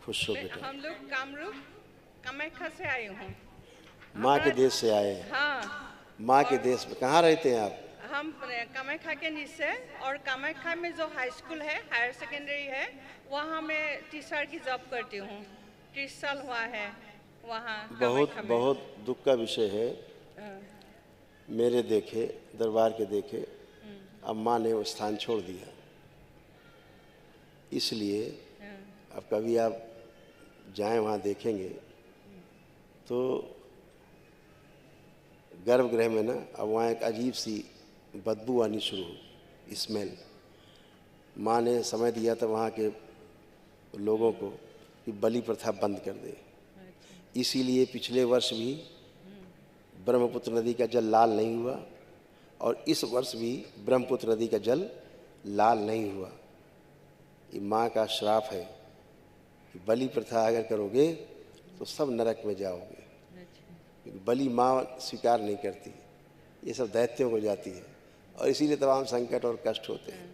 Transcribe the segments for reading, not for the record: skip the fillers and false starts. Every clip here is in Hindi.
खुश हो बेटा। हम लोग कामरूप कामाख्या से आए हूँ। माँ के देश से आए हैं। हाँ। माँ के और देश में कहाँ रहते हैं आप? हम कामाख्या के नीचे, और कामाख्या में जो हाई स्कूल है, हायर सेकेंडरी है, वहाँ मैं टीचर की जॉब करती हूँ। 30 साल हुआ है वहाँ बहुत कामाख्या में। बहुत दुख का विषय है। हाँ, मेरे देखे, दरबार के देखे, अब माँ ने वो स्थान छोड़ दिया। इसलिए हाँ, अब कभी आप जाएं वहाँ देखेंगे तो गर्भगृह में ना अब वहाँ एक अजीब सी बदबू आनी शुरू हुई, स्मेल। माँ ने समय दिया था वहाँ के लोगों को कि बलि प्रथा बंद कर दे। अच्छा। इसीलिए पिछले वर्ष भी ब्रह्मपुत्र नदी का जल लाल नहीं हुआ, और इस वर्ष भी ब्रह्मपुत्र नदी का जल लाल नहीं हुआ। ये माँ का श्राप है कि बलि प्रथा अगर करोगे तो सब नरक में जाओगे। अच्छा। क्योंकि बलि माँ स्वीकार नहीं करती, ये सब दैत्यों को जाती है, और इसीलिए तमाम संकट और कष्ट होते हैं।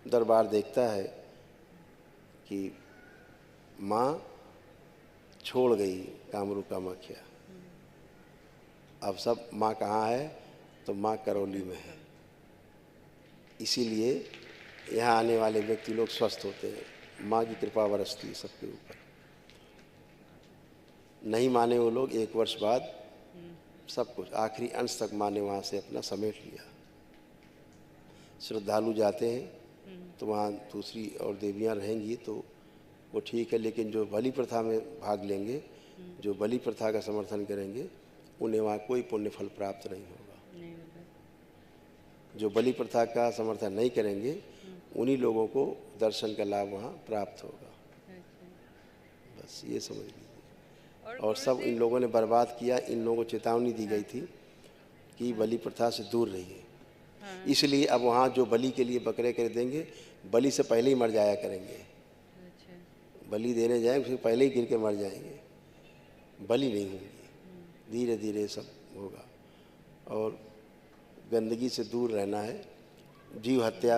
दरबार देखता है कि माँ छोड़ गई कामरू कामाख्या। अब सब माँ कहाँ है? तो माँ करौली में है। इसीलिए यहाँ आने वाले व्यक्ति लोग स्वस्थ होते हैं। माँ की कृपा बरसती है सबके ऊपर। नहीं माने वो लोग, एक वर्ष बाद सब कुछ आखिरी अंश तक माँ ने वहाँ से अपना समेट लिया। श्रद्धालु जाते हैं तो वहाँ दूसरी और देवियाँ रहेंगी तो वो ठीक है, लेकिन जो बलि प्रथा में भाग लेंगे, जो बलि प्रथा का समर्थन करेंगे, उन्हें वहाँ कोई पुण्य फल प्राप्त नहीं होगा। नहीं होगा। जो बलि प्रथा का समर्थन नहीं करेंगे, उन्हीं लोगों को दर्शन का लाभ वहाँ प्राप्त होगा। अच्छा। बस ये समझ लीजिए। और गुरु सब जी। इन लोगों ने बर्बाद किया। इन लोगों को चेतावनी दी गई थी कि बलि प्रथा से दूर रहिए। हाँ। इसलिए अब वहाँ जो बलि के लिए बकरे कर देंगे, बलि से पहले ही मर जाया करेंगे। अच्छा। बलि देने जाए उससे पहले ही गिर के मर जाएंगे, बलि नहीं होंगी। धीरे धीरे सब होगा। और गंदगी से दूर रहना है। जीव हत्या,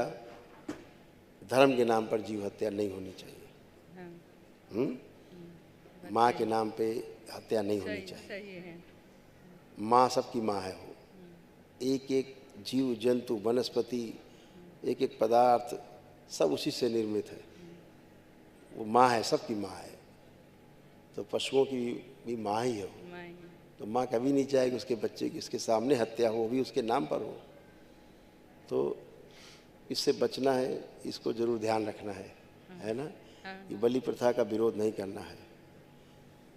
धर्म के नाम पर जीव हत्या नहीं होनी चाहिए। हाँ। माँ के नाम पे हत्या नहीं होनी सही चाहिए। सही है। माँ सबकी माँ है। वो एक एक जीव जंतु वनस्पति, एक एक पदार्थ सब उसी से निर्मित है। वो माँ है, सबकी माँ है। तो पशुओं की भी माँ ही है वो। माई। तो माँ कभी नहीं चाहेगी उसके बच्चे की उसके सामने हत्या हो, भी उसके नाम पर हो। तो इससे बचना है, इसको जरूर ध्यान रखना है ना। हाँ। ये बलि प्रथा का विरोध नहीं करना है।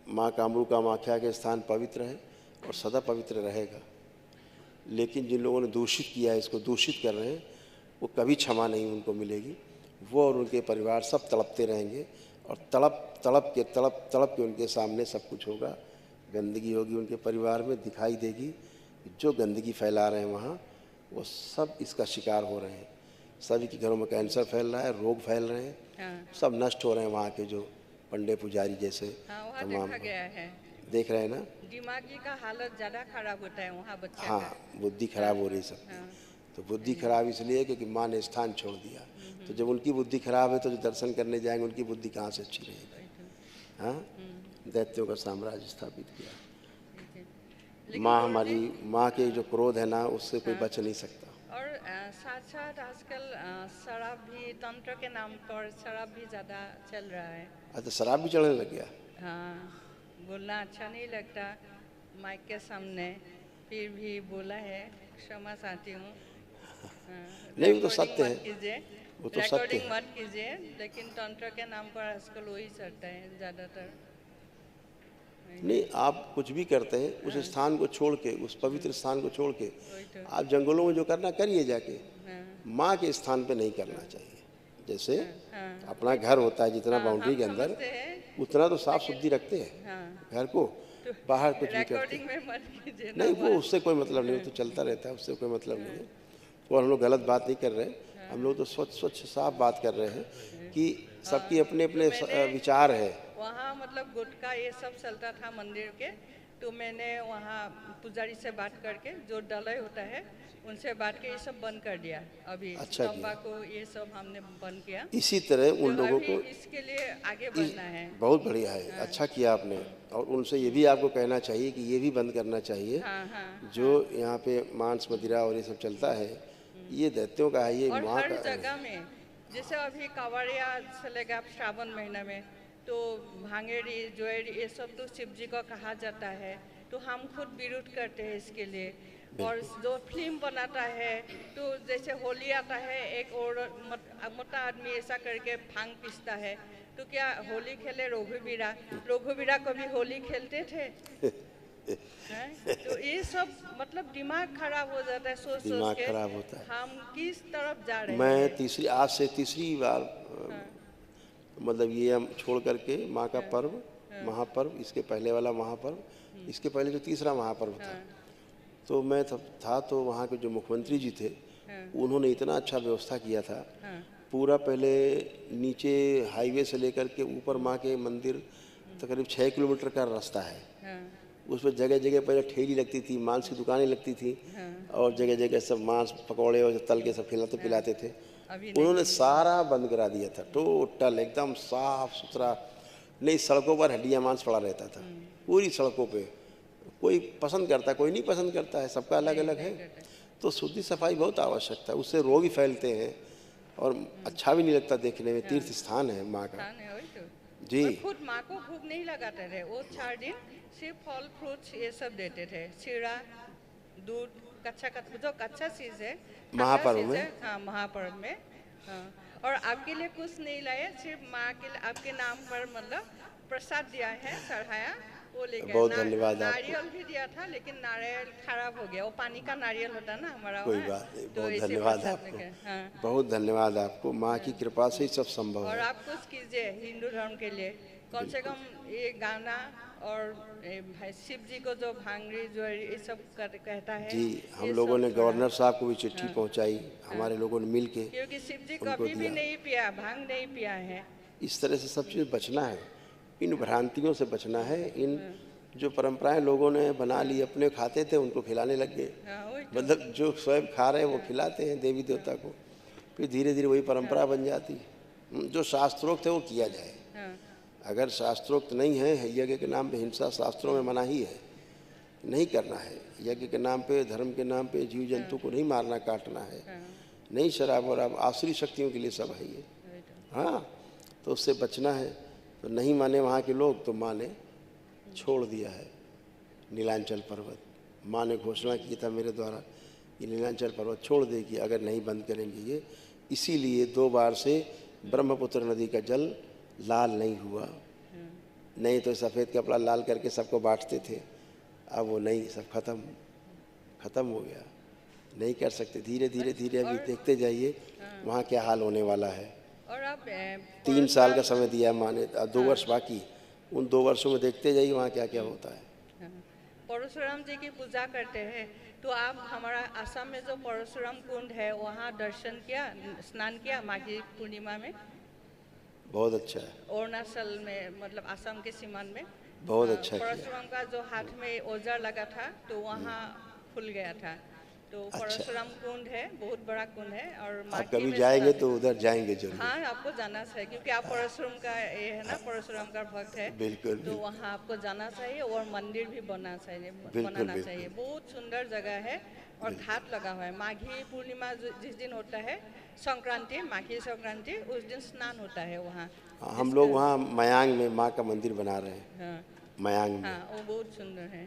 माँ कामरू कामाख्या के स्थान पवित्र है और सदा पवित्र रहेगा। लेकिन जिन लोगों ने दूषित किया है, इसको दूषित कर रहे हैं, वो कभी क्षमा नहीं उनको मिलेगी। वो और उनके परिवार सब तड़पते रहेंगे, और तड़प तड़प के उनके सामने सब कुछ होगा। गंदगी होगी उनके परिवार में, दिखाई देगी। जो गंदगी फैला रहे हैं वहाँ, वो सब इसका शिकार हो रहे हैं। सभी के घरों में कैंसर फैल रहा है, रोग फैल रहे हैं, हाँ। सब नष्ट हो रहे हैं। वहाँ के जो पंडे पुजारी जैसे हाँ, वहाँ तमाम देखा गया है। देख रहे हैं ना। दिमागी का हालत ज़्यादा खराब होता है वहाँ बच्चा का। हाँ, बुद्धि खराब हो रही सबकी। हाँ। तो बुद्धि खराब इसलिए क्योंकि माँ ने स्थान छोड़ दिया। तो जब उनकी बुद्धि खराब है तो जो दर्शन करने जाएंगे उनकी बुद्धि कहाँ से अच्छी रहेगी। हाँ, दैत्यों का साम्राज्य स्थापित किया। ठीक है। लेकिन माँ गुरु हमारी, जी, माँ के जो क्रोध है ना, उससे कोई हाँ। बच नहीं सकता। और साथ साथ आजकल शराब भी, तंत्र के नाम पर शराब भी ज़्यादा चल रहा है। अच्छा, शराब भी चढ़ने लग गया। हाँ, बोलना अच्छा नहीं लगता माइक के सामने, फिर भी बोला है, क्षमा चाहती हूँ। नहीं, वो तो रिकॉर्डिंग सत्य मत है, कीजिए, वो तो सत्य रिकॉर्डिंग है। मत कीजिए, लेकिन तंत्र के नाम पर आजकल वही चलता है ज़्यादातर। नहीं, आप कुछ भी करते हैं उस स्थान को छोड़ के, उस पवित्र स्थान को छोड़ के वही तो। आप जंगलों में जो करना करिए जाके। हाँ। माँ के स्थान पे नहीं करना चाहिए। जैसे हाँ। अपना घर होता है, जितना हाँ, बाउंड्री हम के अंदर, समझते हैं, उतना तो साफ लेकिन सुथरी रखते हैं हाँ, घर को। तो बाहर कुछ भी करते रिकॉर्डिंग हैं। में मत कीजिए ना नहीं, वो बात। उससे कोई मतलब नहीं, वो तो चलता रहता है, उससे कोई मतलब नहीं है। तो हम लोग गलत बात नहीं कर रहे हैं। हम लोग तो स्वच्छ स्वच्छ साफ बात कर रहे हैं कि सबकी अपने जो अपने मैंने विचार है। वहाँ मतलब गुटखा ये सब चलता था मंदिर के, तो मैंने वहाँ पुजारी से बात करके जो डलय होता है उनसे बात के ये सब बंद कर दिया अभी। अच्छा किया। तंबाकू ये सब हमने बंद किया। इसी तरह उन तो लोगों अभी को इसके लिए आगे बढ़ना है। बहुत बढ़िया है, अच्छा किया आपने। और उनसे ये भी आपको कहना चाहिए कि ये भी बंद करना चाहिए। हाँ हाँ। जो यहाँ पे मांस मदिरा और ये सब चलता है, ये दैत्यों का है, ये और माँ हर का है। जगह में जैसे अभी कांवड़िया चलेगा श्रावण महीना में, तो भांगेड़ी ज्वेलरी ये सब तो शिव जी को कहा जाता है, तो हम खुद विरोध करते हैं इसके लिए। और जो फिल्म बनाता है, तो जैसे होली आता है, एक और मोटा आदमी ऐसा करके भांग पीसता है, तो क्या होली खेले रघुवीरा कभी होली खेलते थे? हैं? तो ये सब मतलब दिमाग खराब हो जाता है सोच दिमाग के खराब होता है। हम किस तरफ जा रहे मैं हैं। आज से तीसरी बार मतलब ये हम छोड़ करके माँ का पर्व, महापर्व, इसके पहले वाला महापर्व, इसके पहले जो तीसरा महापर्व था, तो मैं तब था तो वहाँ के जो मुख्यमंत्री जी थे, उन्होंने इतना अच्छा व्यवस्था किया था। पूरा पहले नीचे हाईवे से लेकर के ऊपर माँ के मंदिर तक करीब 6 किलोमीटर का रास्ता है। उस पर जगह जगह पहले ठेली लगती थी, मांस की दुकानें लगती थी, और जगह जगह सब मांस पकौड़े और तल के सब खिलाते पिलाते थे। उन्होंने सारा बंद करा दिया था, टोटल एकदम साफ सुथरा। नहीं, सड़कों पर हड्डियाँ मांस पड़ा रहता था, पूरी सड़कों पे। कोई पसंद करता, कोई नहीं पसंद करता है, सबका अलग अलग है। तो शुद्धि सफाई बहुत आवश्यकता है, उससे रोग ही फैलते हैं और अच्छा भी नहीं लगता देखने में। तीर्थ स्थान है माँ का। जी। और खुद माँ को भूख नहीं लगाते थे, वो 4 दिन सिर्फ फल फ्रूट्स ये सब देते थे, शीरा, दूध, जो कच्चा चीज है महापर्व में। हाँ, महापर्व में। हाँ। और आपके लिए कुछ नहीं लाए, सिर्फ माँ के लिए आपके नाम पर मतलब प्रसाद दिया है, चढ़ाया, वो लेके बहुत धन्यवाद आपको। नारियल भी दिया था, लेकिन नारियल खराब हो गया। वो पानी का नारियल होता है ना हमारा कोई वहाँ, बात नहीं, तो बहुत इसे धन्यवाद प्रसाद आपको। लेके, हाँ। बहुत धन्यवाद आपको, माँ की कृपा से ही सब संभव और है। आप कुछ कीजिए हिंदू धर्म के लिए, कम से कम ये गाना और शिव जी को जो भांगड़ी जो ये सब कहता है। जी, हम ये लोगों सब ने थोड़ा- गवर्नर साहब को भी चिट्ठी पहुंचाई, हमारे लोगों ने मिल के क्योंकि शिव जी उनको कभी भी दिया। नहीं पिया, भांग नहीं पिया है। इस तरह से सब चीज़ बचना है, इन भ्रांतियों से बचना है। इन जो परंपराएं लोगों ने बना ली, अपने खाते थे उनको खिलाने लग गए। हाँ, वही तो। मतलब जो स्वयं खा रहे हैं वो खिलाते हैं देवी देवता को, फिर धीरे धीरे वही परंपरा बन जाती है। जो शास्त्रोक्त है वो किया जाए। हाँ, अगर शास्त्रोक्त नहीं है, यज्ञ के नाम पे हिंसा शास्त्रों में मना ही है, नहीं करना है। यज्ञ के नाम पे, धर्म के नाम पे जीव जंतु को नहीं मारना काटना है, नहीं शराब और आसुरी शक्तियों के लिए सब है ये। वही तो। हाँ, तो उससे बचना है। तो नहीं माने वहाँ के लोग, तो माँ ने छोड़ दिया है नीलांचल पर्वत। माँ ने घोषणा की था मेरे द्वारा कि नीलांचल पर्वत छोड़ देगी अगर नहीं बंद करेंगे ये। इसीलिए 2 बार से ब्रह्मपुत्र नदी का जल लाल नहीं हुआ। नहीं तो सफ़ेद कपड़ा लाल करके सबको बांटते थे, अब वो नहीं, सब खत्म हो गया। नहीं कर सकते। धीरे धीरे धीरे अभी देखते जाइए वहाँ क्या हाल होने वाला है। और आप 3 साल का समय दिया है माँ ने, 2 वर्ष बाकी। उन 2 वर्षों में देखते जाइए वहाँ क्या क्या होता है। परशुराम जी की पूजा करते हैं, तो आप हमारा आसाम में जो परशुराम कुंड है वहाँ दर्शन किया, स्नान किया माघी पूर्णिमा में? बहुत अच्छा है। अरुणाचल में, मतलब आसाम के सीमान में बहुत अच्छा किया। परशुराम का जो हाथ में औजार लगा था, तो वहाँ खुल गया था। तो परशुराम कुंड है, बहुत बड़ा कुंड है। और आप माघी कभी में जाएंगे स्नान- तो उधर जाएंगे जरूर। हाँ, आपको जाना चाहिए, क्योंकि आप परशुराम का ये है ना, परशुराम का भक्त है। बिल्कुल, तो वहाँ आपको जाना चाहिए, और मंदिर भी बनाना चाहिए। बिल्कुल। बहुत सुंदर जगह है, और घाट लगा हुआ है। माघी पूर्णिमा जिस दिन होता है, संक्रांति, माघी संक्रांति, उस दिन स्नान होता है वहाँ। हम लोग वहाँ मयांग में माँ का मंदिर बना रहे हैं। हाँ, मयांग में। हाँ, वो बहुत सुंदर है।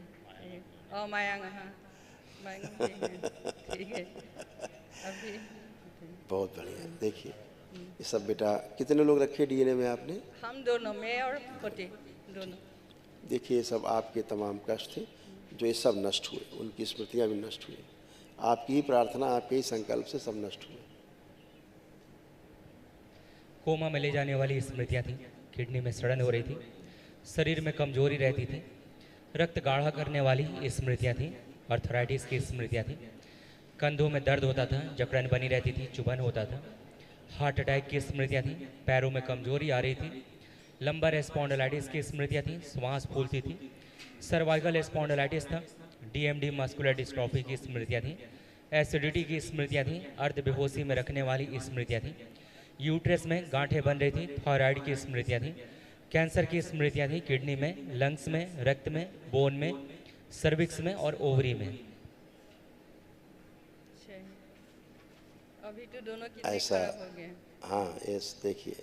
और मयांग, हाँ, मयांग भी है। ठीक है, अभी बहुत बढ़िया। देखिए ये सब बेटा कितने लोग रखे डीएनए में आपने? हम दोनों, मैं और पति दोनों। देखिए ये सब आपके तमाम कष्ट थे जो ये सब नष्ट हुए, उनकी स्मृतियाँ भी नष्ट हुई। आपकी ही प्रार्थना, आपके ही संकल्प से सब नष्ट हुए। कोमा में ले जाने वाली स्मृतियाँ थी, किडनी में सड़न हो रही थी, शरीर में कमजोरी रहती थी, रक्त गाढ़ा करने वाली स्मृतियाँ थी, आर्थराइटिस की स्मृतियाँ थी, कंधों में दर्द होता था, जकड़न बनी रहती थी, चुभन होता था, हार्ट अटैक की स्मृतियाँ थी, पैरों में कमजोरी आ रही थी, लंबर स्पॉन्डिलाइटिस की स्मृतियाँ थी, श्वास फूलती थी, सर्वाइकल स्पॉन्डिलाइटिस था, डीएमडी मस्कुलर डिस्ट्रॉफी की स्मृतियाँ थी, एसिडिटी की स्मृतियाँ थीं, अर्ध बेहोशी में रखने वाली स्मृतियाँ थीं, यूट्रस में गांठें बन रही थी, थायराइड की स्मृतियाँ थीं, कैंसर की स्मृतियाँ थीं, किडनी में, लंग्स में, रक्त में, बोन में, सर्विक्स में और ओवरी में। अच्छा। अभी तो दोनों किडनी ऐसा खराब हो गए। हाँ, ये देखिए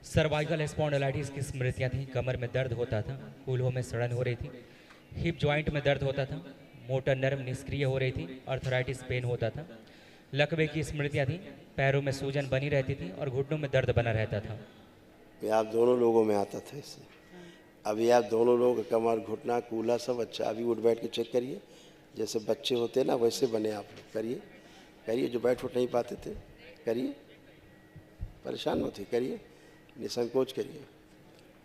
सर्वाइकल स्पॉन्डिलाइटिस की स्मृतियाँ थीं, कमर में दर्द होता था, कूल्हों में सड़न हो रही थी, हिप जॉइंट में दर्द होता था, मोटर नर्व निष्क्रिय हो रही थी, अर्थराइटिस पेन होता था, लकवे की स्मृतियाँ थीं, पैरों में सूजन बनी रहती थी और घुटनों में दर्द बना रहता था। ये आप दोनों लोगों में आता था इससे। अभी आप दोनों लोग कमर, घुटना, कूल्हा सब अच्छा। अभी उठ बैठ के चेक करिए, जैसे बच्चे होते ना वैसे बने आप लोग। करिए करिए, जो बैठ उठ नहीं पाते थे करिए, परेशान मत होइए, करिए, निसंकोच करिए।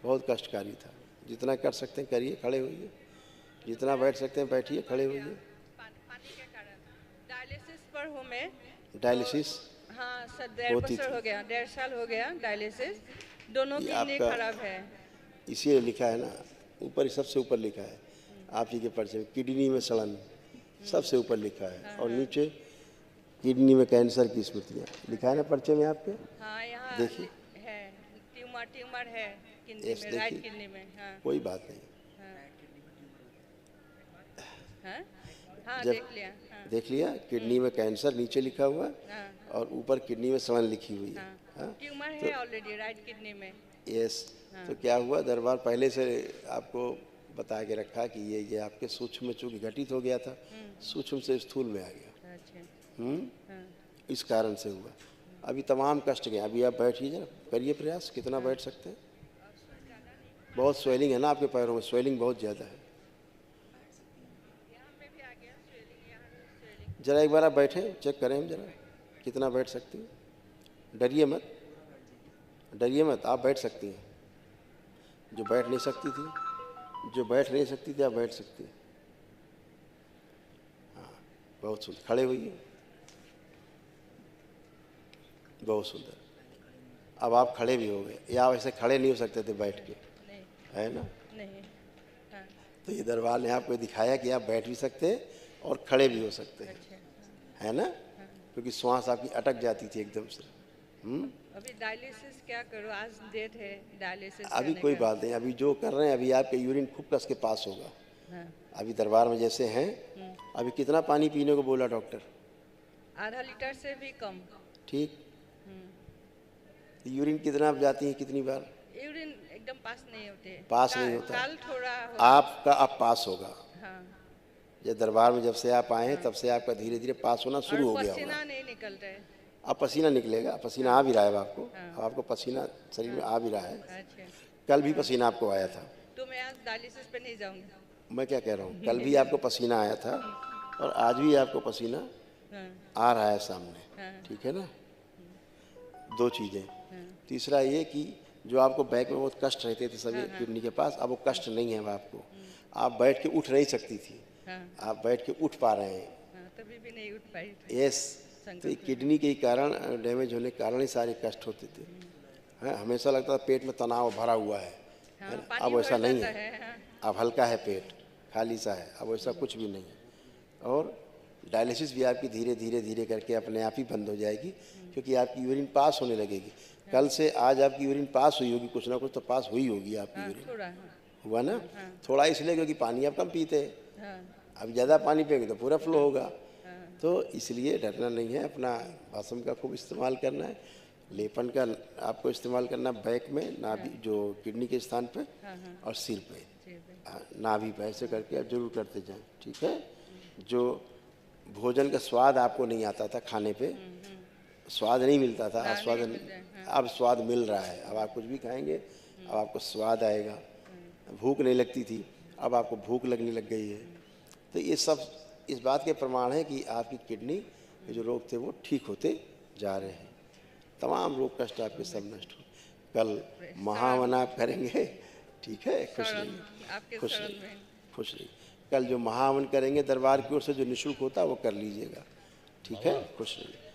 बहुत कष्टकारी था। जितना कर सकते हैं करिए, खड़े होइए, जितना बैठ सकते हैं बैठिए, खड़े होइए। पानी के कारण डायलिसिस पर हूँ मैं। डायलिसिस हाँ सर, 1.5 होती बছर थी। हो गया, 1.5 साल हो गया डायलिसिस। दोनों ये किडनी आपका खराब है। इसीलिए लिखा है ना, ऊपर सबसे ऊपर लिखा है आप ही के पर्चे में, किडनी में सड़न सबसे ऊपर लिखा है, और नीचे किडनी में कैंसर की स्मृतियाँ लिखा है ना पर्चे में आपके। हाँ यहाँ देखिए। है, ट्यूमर है किडनी यस, में, राइट देखिए। किडनी में। हाँ कोई बात नहीं, हाँ हाँ, जब देख लिया। हाँ देख लिया, किडनी में कैंसर नीचे लिखा हुआ है हाँ और ऊपर किडनी में सड़न लिखी हुई है। हाँ, हाँ, ट्यूमर है ऑलरेडी राइट किडनी में। यस। तो क्या हुआ, दरबार पहले से आपको बता के रखा कि ये आपके सूक्ष्म में चूंकि घटित हो गया था, सूक्ष्म से स्थूल में आ गया। अच्छा। हाँ इस कारण से हुआ। अभी तमाम कष्ट गए। अभी आप बैठिए जरा, करिए प्रयास, कितना बैठ सकते हैं। बहुत स्वेलिंग है ना आपके पैरों में, स्वेलिंग बहुत ज़्यादा है। यहाँ पे भी आ गया स्वेलिंग, यहाँ भी स्वेलिंग। जरा एक बार आप बैठें, चेक करें हम जरा कितना बैठ सकती हैं। डरिए मत, डरिए मत, आप बैठ सकती हैं। जो बैठ नहीं सकती थी, जो बैठ नहीं सकती थी, आप बैठ सकती हैं। हाँ, बहुत सुंदर। खड़े हुइए, बहुत सुंदर। अब आप खड़े भी हो गए, या आप ऐसे खड़े नहीं हो सकते थे बैठ के, नहीं है ना। नहीं। हाँ तो ये दरबार ने आपको दिखाया कि आप बैठ भी सकते हैं और खड़े भी हो सकते हैं, अच्छा। है ना। क्योंकि श्वास आपकी अटक जाती थी एकदम से। अभी डायलिसिस क्या करूँ, आज डेट है डायलिसिस अभी करने कोई का। बात नहीं, अभी जो कर रहे हैं, अभी आपके यूरिन खूब कस के पास होगा। हाँ अभी दरबार में जैसे हैं, अभी कितना पानी पीने को बोला डॉक्टर? आधा लीटर से भी कम। ठीक। यूरिन कितना आप जाती हैं, कितनी बार? यूरिन एकदम पास नहीं होते। पास नहीं होता। काल थोड़ा आपका अब पास होगा। हाँ, जब दरबार में जब से आप आए हैं तब से आपका धीरे धीरे पास होना शुरू हो और गया होगा। पसीना नहीं निकल रहा है। अब पसीना निकलेगा, पसीना आ भी रहा है अब आपको। अब आपको पसीना शरीर में आ भी रहा है। अच्छा, कल भी पसीना आपको आया था। तो मैं आज डायलिसिस पे नहीं जाऊंगी। मैं क्या कह रहा हूँ, कल भी आपको पसीना आया था और आज भी आपको पसीना हाँ आ रहा है सामने। हाँ ठीक है ना। दो चीज़ें। तीसरा ये कि जो आपको बैक में बहुत कष्ट रहते थे सभी किडनी के पास, अब वो कष्ट नहीं है अब आपको। आप बैठ के उठ नहीं सकती थी, हाँ आप बैठ के उठ पा रहे हैं। हाँ, तभी भी नहीं उठ पाई थी। यस। तो ये किडनी के कारण, डैमेज होने के कारण ही सारे कष्ट होते थे। हाँ, हमेशा लगता था पेट में तनाव भरा हुआ है हाँ, ना? पानी अब वैसा भर नहीं जाता है। हाँ। अब हल्का है पेट, खाली सा है, अब वैसा कुछ भी नहीं है। और डायलिसिस भी आपकी धीरे धीरे धीरे करके अपने आप ही बंद हो जाएगी, क्योंकि आपकी यूरिन पास होने लगेगी। कल से आज आपकी यूरिन पास हुई होगी, कुछ ना कुछ तो पास हुई होगी आपकी यूरिन। थोड़ा हाँ हुआ ना। थोड़ा इसलिए क्योंकि पानी आप कम पीते हैं। हाँ अब ज़्यादा पानी पिएंगे तो पूरा फ्लो होगा। तो इसलिए डरना नहीं है, अपना भस्म का खूब इस्तेमाल करना है। लेपन का आपको इस्तेमाल करना बैक में, नाभि जो किडनी के स्थान पे और सिर पे, जी भाई। नाभि पे, ऐसे करके आप जरूर करते जाएं। ठीक है। जो भोजन का स्वाद आपको नहीं आता था, खाने पे स्वाद नहीं मिलता था, अब स्वाद, अब स्वाद मिल रहा है। अब आप कुछ भी खाएंगे अब आपको स्वाद आएगा। भूख नहीं लगती थी, अब आपको भूख लगने लग गई है। तो ये सब इस बात के प्रमाण है कि आपकी किडनी के जो रोग थे वो ठीक होते जा रहे हैं। तमाम रोग कष्ट आपके सब नष्ट हो। कल महावन आप करेंगे। ठीक है। खुश रहिए, आपके खुश शरण रहिए, में। खुश रहिए। कल जो महावन करेंगे दरबार की ओर से, जो निःशुल्क होता है वो कर लीजिएगा। ठीक है। खुश रहिए।